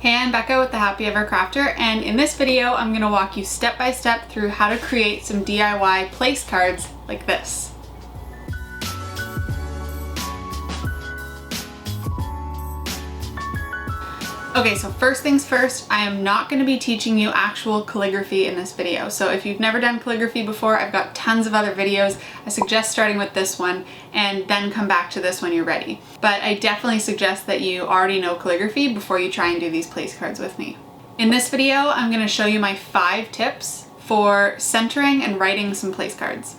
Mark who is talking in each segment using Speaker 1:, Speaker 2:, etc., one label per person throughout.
Speaker 1: Hey, I'm Becca with the Happy Ever Crafter, and in this video I'm going to walk you step by step through how to create some DIY place cards like this. Okay, so first things first, I am not going to be teaching you actual calligraphy in this video. So if you've never done calligraphy before, I've got tons of other videos. I suggest starting with this one and then come back to this when you're ready. But I definitely suggest that you already know calligraphy before you try and do these place cards with me. In this video, I'm going to show you my 5 tips for centering and writing some place cards.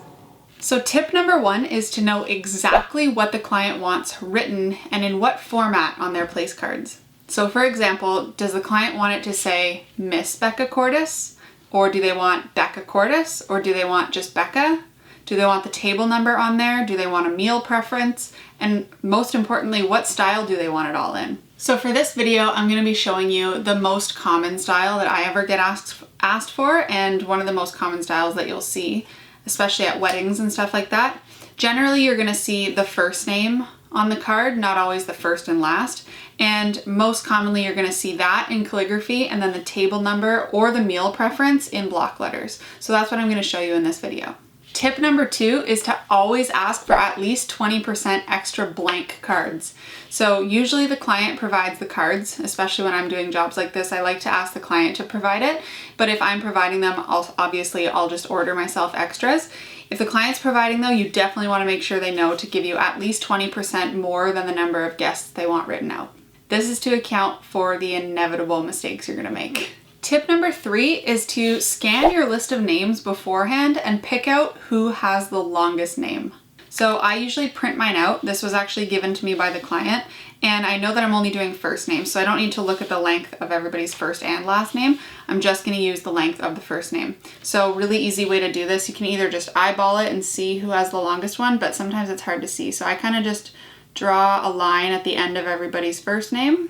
Speaker 1: So tip number 1 is to know exactly what the client wants written and in what format on their place cards. So for example, does the client want it to say Miss Becca Cordis? Or do they want Becca Cordis? Or do they want just Becca? Do they want the table number on there? Do they want a meal preference? And most importantly, what style do they want it all in? So for this video, I'm going to be showing you the most common style that I ever get asked for, and one of the most common styles that you'll see, especially at weddings and stuff like that. Generally, you're going to see the first name on the card, not always the first and last. And most commonly you're going to see that in calligraphy, and then the table number or the meal preference in block letters. So that's what I'm going to show you in this video. Tip number 2 is to always ask for at least 20% extra blank cards. So usually the client provides the cards, especially when I'm doing jobs like this. I like to ask the client to provide it, but if I'm providing them, I'll just order myself extras. If the client's providing though, you definitely want to make sure they know to give you at least 20% more than the number of guests they want written out. This is to account for the inevitable mistakes you're going to make. Tip number 3 is to scan your list of names beforehand and pick out who has the longest name. So I usually print mine out. This was actually given to me by the client, and I know that I'm only doing first name, so I don't need to look at the length of everybody's first and last name. I'm just going to use the length of the first name. So really easy way to do this. You can either just eyeball it and see who has the longest one, but sometimes it's hard to see. So I kind of just draw a line at the end of everybody's first name.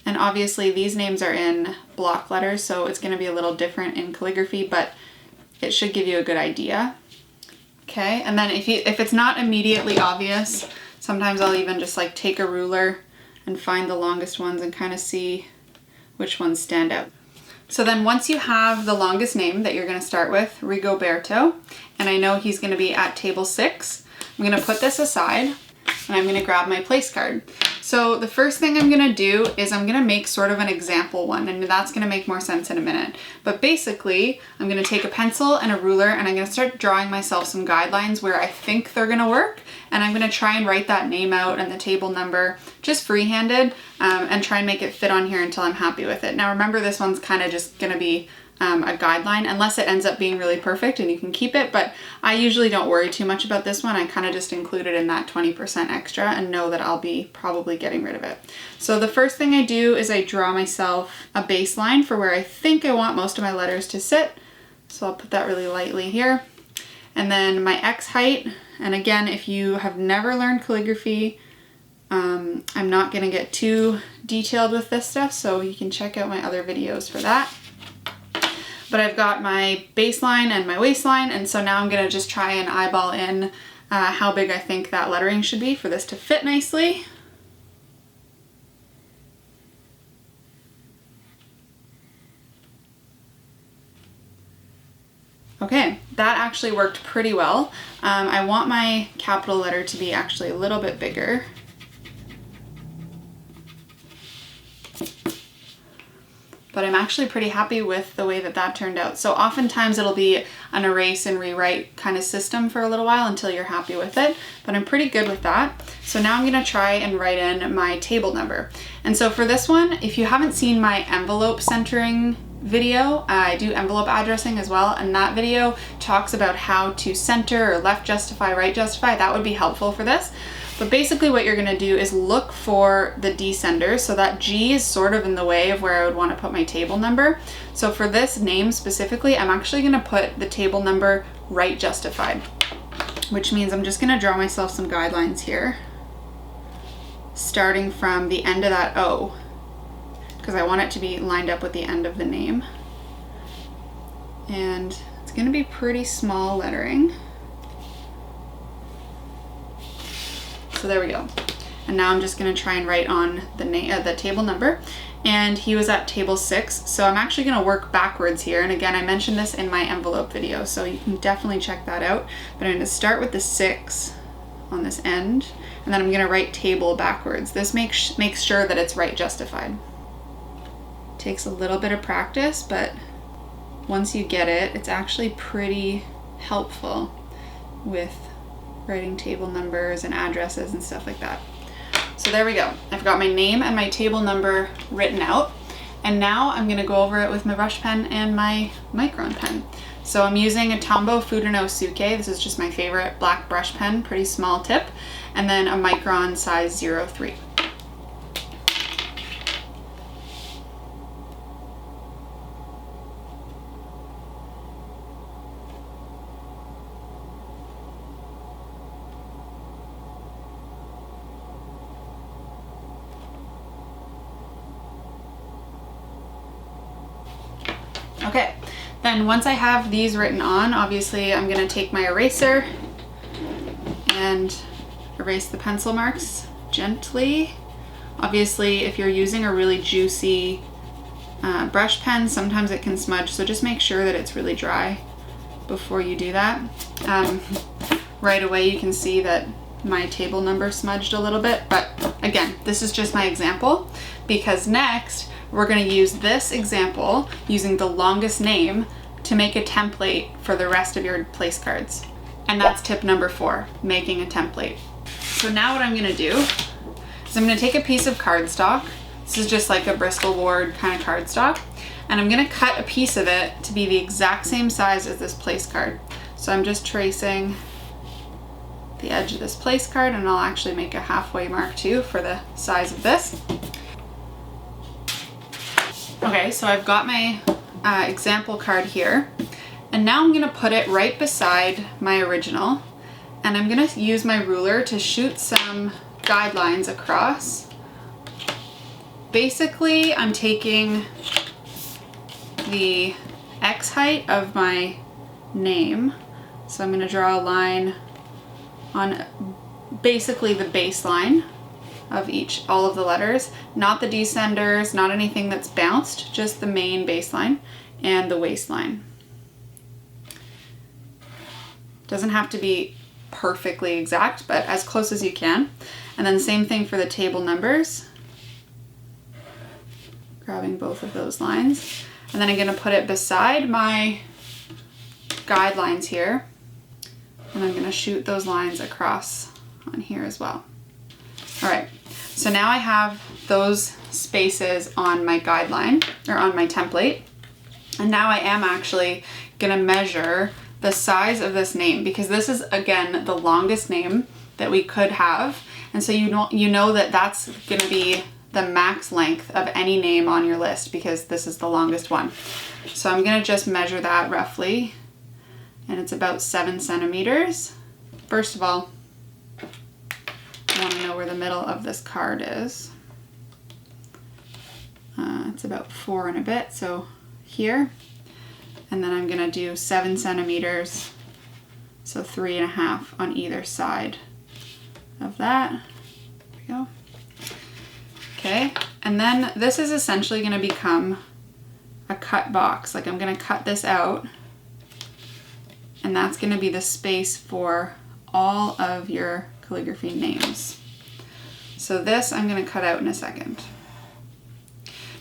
Speaker 1: And obviously these names are in block letters, so it's going to be a little different in calligraphy, but it should give you a good idea. Okay, and then if it's not immediately obvious, sometimes I'll even just like take a ruler and find the longest ones and kind of see which ones stand out. So then once you have the longest name that you're going to start with, Rigoberto, and I know he's going to be at table 6, I'm going to put this aside and I'm going to grab my place card. So the first thing I'm going to do is I'm going to make sort of an example one, and that's going to make more sense in a minute. But basically, I'm going to take a pencil and a ruler and I'm going to start drawing myself some guidelines where I think they're going to work, and I'm going to try and write that name out and the table number just free-handed and try and make it fit on here until I'm happy with it. Now remember, this one's kind of just going to be a guideline unless it ends up being really perfect and you can keep it, but I usually don't worry too much about this one. I kind of just include it in that 20% extra and know that I'll be probably getting rid of it. So the first thing I do is I draw myself a baseline for where I think I want most of my letters to sit. So I'll put that really lightly here. And then my X height, and again, if you have never learned calligraphy, I'm not going to get too detailed with this stuff, so you can check out my other videos for that. But I've got my baseline and my waistline, and so now I'm going to just try and eyeball in how big I think that lettering should be for this to fit nicely. Okay, that actually worked pretty well. I want my capital letter to be actually a little bit bigger. But I'm actually pretty happy with the way that that turned out. So oftentimes it'll be an erase and rewrite kind of system for a little while until you're happy with it, but I'm pretty good with that. So now I'm gonna try and write in my table number. And so for this one, if you haven't seen my envelope centering video, I do envelope addressing as well, and that video talks about how to center or left justify, right justify. That would be helpful for this. But basically what you're going to do is look for the descender, so that G is sort of in the way of where I would want to put my table number. So for this name specifically, I'm actually going to put the table number right justified, which means I'm just going to draw myself some guidelines here, starting from the end of that O, because I want it to be lined up with the end of the name. And it's going to be pretty small lettering. So there we go. And now I'm just gonna try and write on the table number. And he was at table 6, so I'm actually gonna work backwards here. And again, I mentioned this in my envelope video, so you can definitely check that out. But I'm gonna start with the 6 on this end, and then I'm gonna write table backwards. This makes sure that it's right justified. Takes a little bit of practice, but once you get it, it's actually pretty helpful with writing table numbers and addresses and stuff like that. So there we go. I've got my name and my table number written out. And now I'm gonna go over it with my brush pen and my Micron pen. So I'm using a Tombow Fudeno Suke. This is just my favorite black brush pen, pretty small tip. And then a Micron size 03. Okay, then once I have these written on, obviously I'm gonna take my eraser and erase the pencil marks gently. Obviously, if you're using a really juicy brush pen, sometimes it can smudge, so just make sure that it's really dry before you do that. Right away you can see that my table number smudged a little bit, but again, this is just my example, because next we're going to use this example using the longest name to make a template for the rest of your place cards. And that's tip number 4, making a template. So now what I'm going to do is I'm going to take a piece of cardstock. This is just like a Bristol Ward kind of cardstock. And I'm going to cut a piece of it to be the exact same size as this place card. So I'm just tracing the edge of this place card, and I'll actually make a halfway mark too for the size of this. Okay, so I've got my example card here, and now I'm gonna put it right beside my original, and I'm gonna use my ruler to shoot some guidelines across. Basically, I'm taking the X height of my name, so I'm gonna draw a line on basically the baseline of all of the letters, not the descenders, not anything that's bounced, just the main baseline and the waistline. Doesn't have to be perfectly exact, but as close as you can. And then same thing for the table numbers. Grabbing both of those lines. And then I'm gonna put it beside my guidelines here. And I'm gonna shoot those lines across on here as well. All right, so now I have those spaces on my guideline, or on my template. And now I am actually gonna measure the size of this name, because this is, again, the longest name that we could have. And so you know that that's gonna be the max length of any name on your list, because this is the longest one. So I'm gonna just measure that roughly, and it's about 7 centimeters. First of all, I want to know where the middle of this card is. It's about 4 and a bit, so here. And then I'm going to do 7 centimeters, so 3.5 on either side of that. There we go. Okay, and then this is essentially going to become a cut box. Like, I'm going to cut this out, and that's going to be the space for all of your calligraphy names. So this I'm going to cut out in a second.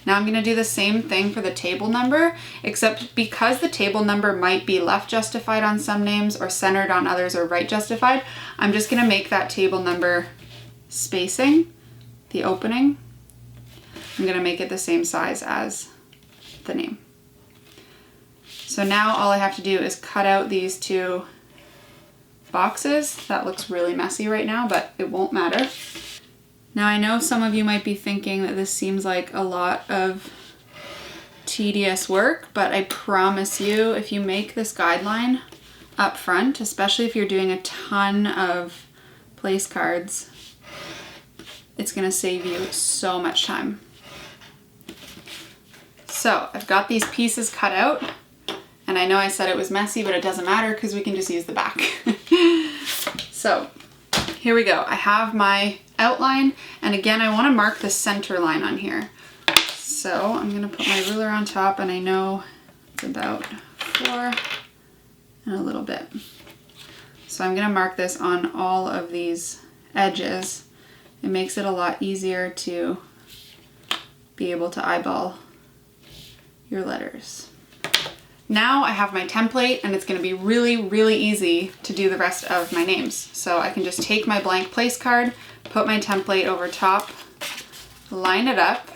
Speaker 1: Now I'm going to do the same thing for the table number, except because the table number might be left justified on some names or centered on others or right justified, I'm just going to make that table number spacing, the opening, I'm going to make it the same size as the name. So now all I have to do is cut out these 2 boxes. That looks really messy right now, but it won't matter. Now I know some of you might be thinking that this seems like a lot of tedious work, but I promise you, if you make this guideline up front, especially if you're doing a ton of place cards, it's gonna save you so much time. So I've got these pieces cut out, and I know I said it was messy, but it doesn't matter because we can just use the back. So here we go. I have my outline. And again, I want to mark the center line on here. So I'm going to put my ruler on top, and I know it's about 4 and a little bit. So I'm going to mark this on all of these edges. It makes it a lot easier to be able to eyeball your letters. Now I have my template, and it's going to be really, really easy to do the rest of my names. So I can just take my blank place card, put my template over top, line it up,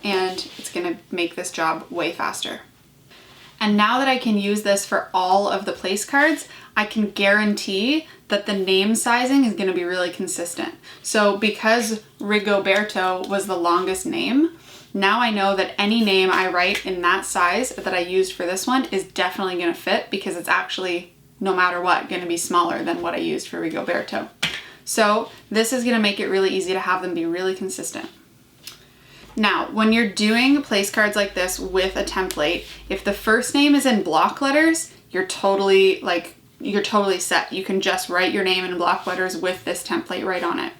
Speaker 1: and it's going to make this job way faster. And now that I can use this for all of the place cards, I can guarantee that the name sizing is going to be really consistent. So because Rigoberto was the longest name, now I know that any name I write in that size that I used for this one is definitely going to fit, because it's actually, no matter what, going to be smaller than what I used for Rigoberto. So this is going to make it really easy to have them be really consistent. Now, when you're doing place cards like this with a template, if the first name is in block letters, you're totally set. You can just write your name in block letters with this template right on it.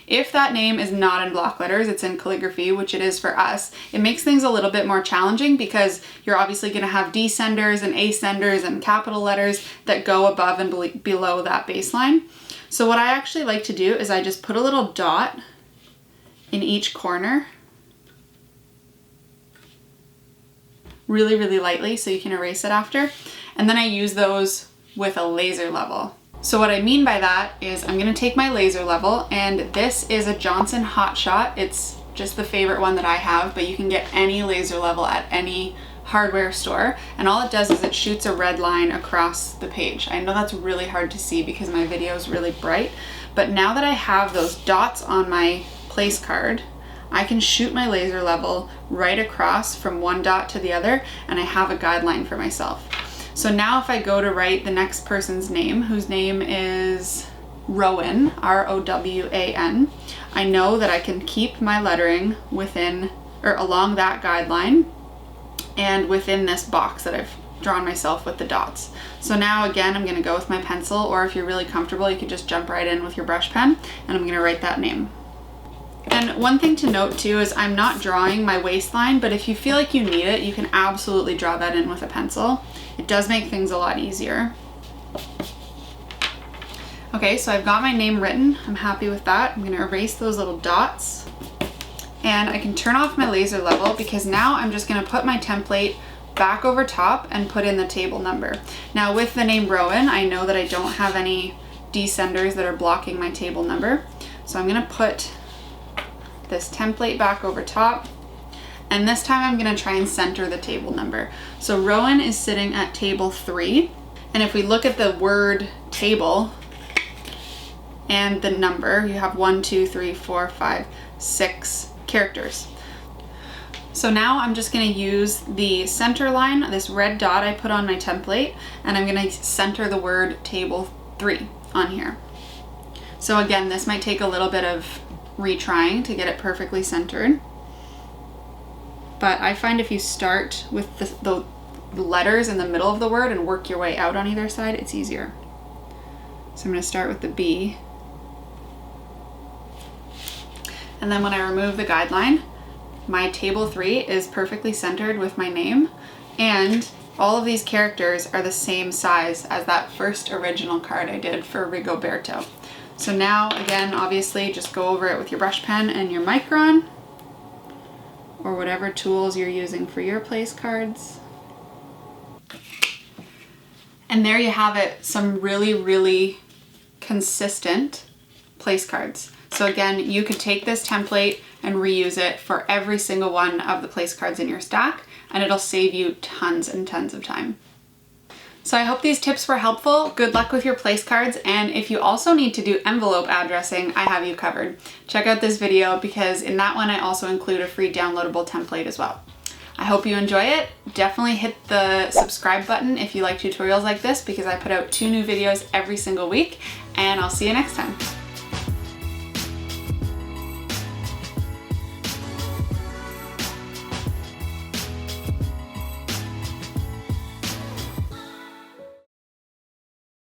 Speaker 1: If that name is not in block letters, it's in calligraphy, which it is for us, it makes things a little bit more challenging, because you're obviously going to have descenders and ascenders and capital letters that go above and below that baseline. So what I actually like to do is I just put a little dot in each corner, really, really lightly, so you can erase it after. And then I use those with a laser level. So what I mean by that is I'm going to take my laser level, and this is a Johnson Hot Shot. It's just the favorite one that I have, but you can get any laser level at any hardware store, and all it does is it shoots a red line across the page. I know that's really hard to see because my video is really bright, but now that I have those dots on my place card, I can shoot my laser level right across from one dot to the other, and I have a guideline for myself. So now if I go to write the next person's name, whose name is Rowan, R-O-W-A-N, I know that I can keep my lettering within, or along that guideline, and within this box that I've drawn myself with the dots. So now again, I'm going to go with my pencil, or if you're really comfortable, you could just jump right in with your brush pen, and I'm going to write that name. And one thing to note too is I'm not drawing my waistline, but if you feel like you need it, you can absolutely draw that in with a pencil. It does make things a lot easier. Okay, so I've got my name written. I'm happy with that. I'm going to erase those little dots, and I can turn off my laser level, because now I'm just going to put my template back over top and put in the table number. Now with the name Rowan, I know that I don't have any descenders that are blocking my table number. So I'm going to put this template back over top, and this time I'm going to try and center the table number. So Rowan is sitting at table 3, and if we look at the word table and the number, you have 1, 2, 3, 4, 5, 6 characters. So now I'm just going to use the center line, this red dot I put on my template, and I'm going to center the word table 3 on here. So again, this might take a little bit of retrying to get it perfectly centered, but I find if you start with the letters in the middle of the word and work your way out on either side, it's easier. So I'm going to start with the B, and then when I remove the guideline, my table 3 is perfectly centered with my name, and all of these characters are the same size as that first original card I did for Rigoberto. So now, again, obviously just go over it with your brush pen and your micron, or whatever tools you're using for your place cards. And there you have it, some really, really consistent place cards. So again, you could take this template and reuse it for every single one of the place cards in your stack, and it'll save you tons and tons of time. So I hope these tips were helpful. Good luck with your place cards, and if you also need to do envelope addressing, I have you covered. Check out this video, because in that one I also include a free downloadable template as well. I hope you enjoy it. Definitely hit the subscribe button if you like tutorials like this, because I put out 2 new videos every single week, and I'll see you next time.